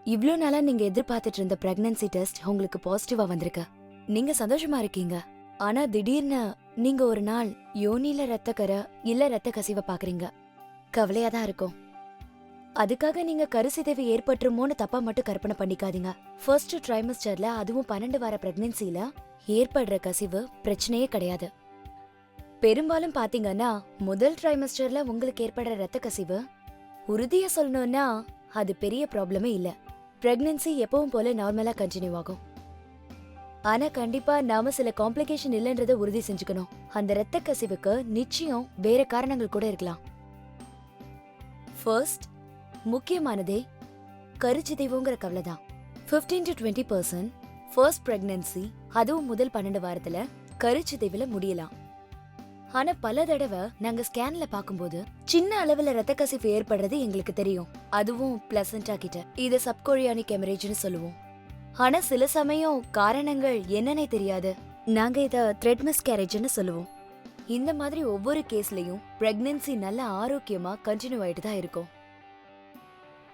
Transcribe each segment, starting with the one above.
இவ்ளோ நாளா நீங்க எதிர்பார்த்துட்டு இருந்த பிரெக்னன்சி டெஸ்ட் உங்களுக்கு பாசிட்டிவா வந்திருக்கு. நீங்க சந்தோஷமா இருக்கீங்க. ஆனா திடீர்னு நீங்க ஒரு நாள் யோனில ரத்தக்கரை இல்ல ரத்த கசிவ பாக்குறீங்க. கவலையா தான் இருக்கும். அதுக்காக நீங்க கருச்சிதைவு ஏற்பட்டுருமோன்னு தப்பா மட்டும் கற்பனை பண்ணிக்காதீங்க. ஃபர்ஸ்ட் ட்ரைமஸ்டர்ல அதுவும் 12 வார பிரெக்னன்சில ஏற்படுற கசிவு பிரச்சனையே கிடையாது. பெரும்பாலும் பாத்தீங்கன்னா முதல் ட்ரைமஸ்டர்ல உங்களுக்கு ஏற்படுற ரத்த கசிவு உறுதியா சொல்லணும்னா அது பெரிய ப்ராப்ளமே இல்ல. பிரெக்னன்சி எப்பவும் போல நார்மலா கண்டினியூ ஆகும். ஆனா கண்டிப்பா நாம சில காம்ப்ளிகேஷன் இல்லன்றத உறுதி செஞ்சுக்கணும். அந்த ரத்த கசிவுக்கு நிச்சயம் வேற காரணங்கள் கூட இருக்கலாம். ஃபர்ஸ்ட் முக்கியமானதே கருச்சிதைவுங்கிற கவலை தான். 15 to 20% ஃபர்ஸ்ட் பிரெக்னன்சி அதுவும் முதல் 12 வாரத்துல கருச்சிதைவுல முடியலாம். ஆனா பல தடவை நாங்க ஸ்கேன்ல பாக்கும்போது சின்ன அளவுல ரத்த கசிவு ஏற்படுறது எங்களுக்கு தெரியும். அதுவும் பிளசண்டா கிட்ட. இத சப்கோரியானிக் ஹெமரேஜ்னு சொல்லுவோம். ஆனா சில சமயம் காரணங்கள் என்னன்னே தெரியாது. நாங்க இத த்ரெட் மிஸ்கேரேஜ்னு சொல்லுவோம். இந்த மாதிரி ஒவ்வொரு கேஸ்லயும் பிரெக்னன்சி நல்ல ஆரோக்கியமா கண்டினியூ ஆயிட்டு தான் இருக்கும்.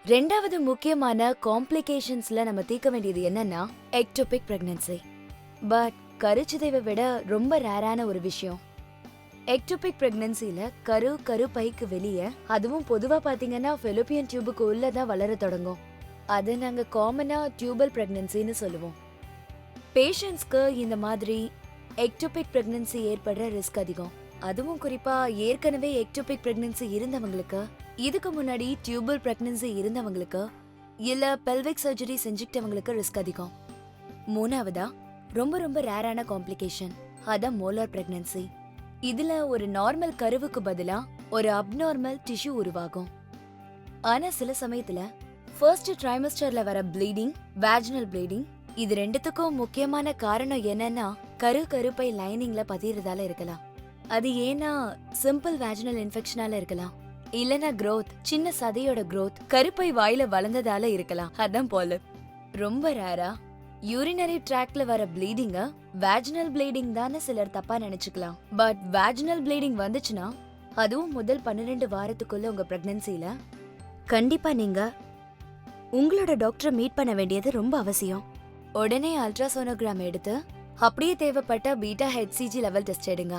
ரெண்டாவது முக்கியமான காம்ப்ளிகேஷன்ஸ்ல நம்ம தீர்க்க வேண்டியது என்னன்னா எக்டோபிக் பிரெக்னன்சி. பட் கருச்சிதைவை விட ரொம்ப ரேரான ஒரு விஷயம். எக்டோபிக் பிரெக்னன்சில கருப்பைக்கு வெளியே, அதுவும் பொதுவா பாத்தீங்கன்னா ஃபெலோப்பியன் டியூபுக்கு உள்ளதான் வளர தொடங்கும். அதை நாங்க காமனா டியூபல் பிரெக்னன்சின்னு சொல்லுவோம். பேஷண்ட்ஸ்க்கு இந்த மாதிரி எக்டோபிக் பிரெக்னன்சி ஏற்படுற ரிஸ்க் அதிகம். அதுவும் குறிப்பா ஏற்கனவே எக்டோபிக் பிரெக்னன்சி இருந்தவங்களுக்கு, இதுக்கு முன்னாடி டியூபல் பிரெக்னன்சி இருந்தவங்களுக்கு, இல்ல பெல்விக் சர்ஜரி செஞ்சுக்கிட்டவங்களுக்கு ரிஸ்க் அதிகம். மூணாவதா ரொம்ப ரொம்ப ரேரான காம்ப்ளிகேஷன், அதான் மோலார் பிரெக்னன்சி. இதுல ஒரு நார்மல் கருவுக்கு பதிலா ஒரு அப்நார்மல் டிஷ்யூ உருவாகும். ஆனா சில சமயத்துல ஃபர்ஸ்ட் ட்ரைமஸ்டர்ல வர ப்ளீடிங், வேஜினல் ப்ளீடிங், இது ரெண்டுத்துக்கும் முக்கியமான காரணம் என்னன்னா கருப்பை லைனிங்ல பதியறதால இருக்கலாம். அது ஏன்னா சிம்பிள் வேஜினல் இன்ஃபெக்ஷனால இருக்கலாம். இல்லனா growth, சின்ன சதையோட growth கருப்பை வாயில வளர்ந்ததால இருக்கலாம். அதான் பாலிப். ரொம்ப ரேரா யூரினரி ட்ராக்ட்ல வர ப்ளீடிங்க வேஜினல் ப்ளீடிங் தானே சிலர் தப்பா நினைச்சுக்கலாம். பட் வேஜினல் ப்ளீடிங் வந்துச்சுன்னா அதுவும் முதல் 12 வாரத்துக்குள்ள உங்க பிரெக்னன்சில கண்டிப்பா நீங்க உங்களோட டாக்டரை மீட் பண்ண வேண்டியது ரொம்ப அவசியம். உடனே அல்ட்ராசோனோகிராம் எடுத்து அப்படியே தேவைப்பட்ட பீட்டா HCG லெவல் டெஸ்ட் எடுங்க.